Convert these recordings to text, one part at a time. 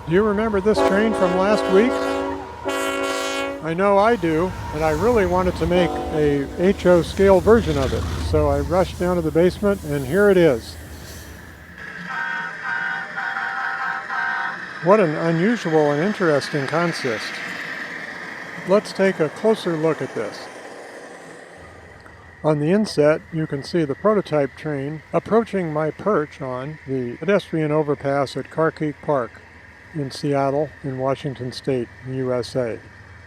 Do you remember this train from last week? I know I do, and I really wanted to make a HO scale version of it, so I rushed down to the basement, and here it is. What an unusual and interesting consist. Let's take a closer look at this. On the inset, you can see the prototype train approaching my perch on the pedestrian overpass at Carkeek Park in Seattle, in Washington State, USA.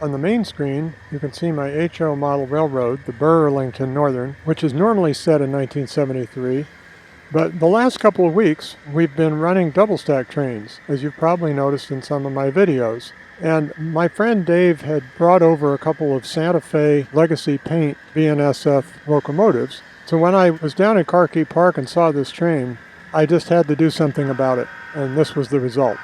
On the main screen, you can see my HO model railroad, the Burrlington Northern, which is normally set in 1973. But the last couple of weeks, we've been running double-stack trains, as you've probably noticed in some of my videos. And my friend Dave had brought over a couple of Santa Fe Legacy Paint BNSF locomotives. So when I was down at Carkeek Park and saw this train, I just had to do something about it, and this was the result.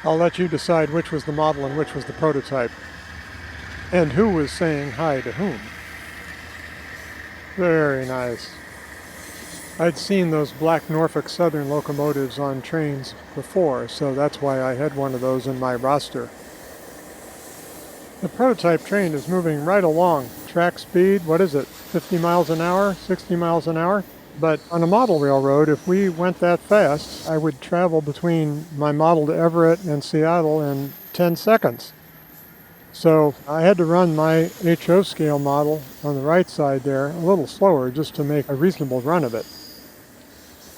I'll let you decide which was the model and which was the prototype, and who was saying hi to whom. Very nice. I'd seen those black Norfolk Southern locomotives on trains before, so that's why I had one of those in my roster. The prototype train is moving right along. Track speed, what is it, 50 miles an hour, 60 miles an hour? But on a model railroad, if we went that fast, I would travel between my model to Everett and Seattle in 10 seconds. So I had to run my HO scale model on the right side there a little slower just to make a reasonable run of it.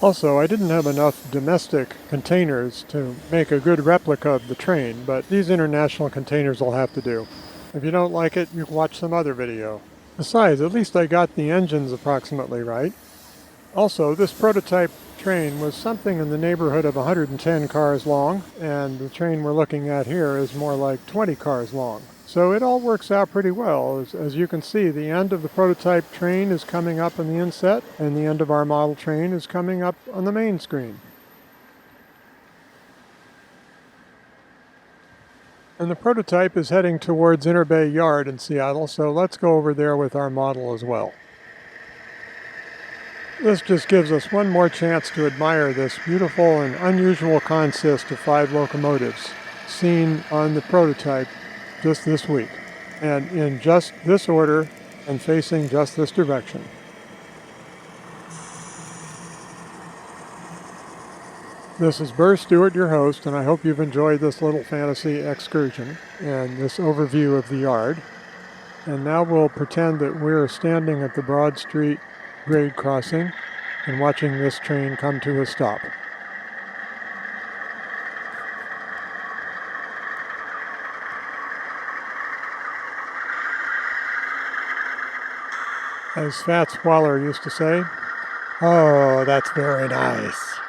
Also, I didn't have enough domestic containers to make a good replica of the train, but these international containers will have to do. If you don't like it, you can watch some other video. Besides, at least I got the engines approximately right. Also, this prototype train was something in the neighborhood of 110 cars long, and the train we're looking at here is more like 20 cars long. So it all works out pretty well. As you can see, the end of the prototype train is coming up on the inset, and the end of our model train is coming up on the main screen. And the prototype is heading towards Inner Bay Yard in Seattle, so let's go over there with our model as well. This just gives us one more chance to admire this beautiful and unusual consist of 5 locomotives seen on the prototype just this week, and in just this order and facing just this direction. This is Burr Stewart, your host, and I hope you've enjoyed this little fantasy excursion and this overview of the yard. And now we'll pretend that we're standing at the Broad Street grade crossing and watching this train come to a stop. As Fats Waller used to say, "Oh, that's very nice."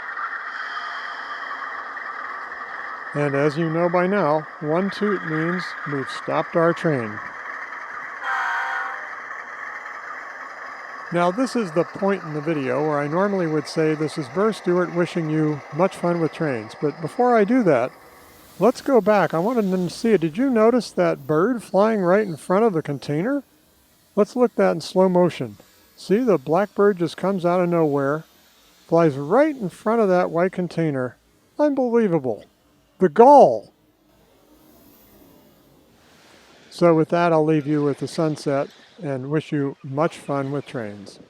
And as you know by now, 1 toot means we've stopped our train. Now this is the point in the video where I normally would say this is Burr Stewart wishing you much fun with trains. But before I do that, let's go back. I wanted them to see it. Did you notice that bird flying right in front of the container? Let's look at that in slow motion. See, the blackbird just comes out of nowhere, flies right in front of that white container. Unbelievable. The gall. So with that, I'll leave you with the sunset and wish you much fun with trains.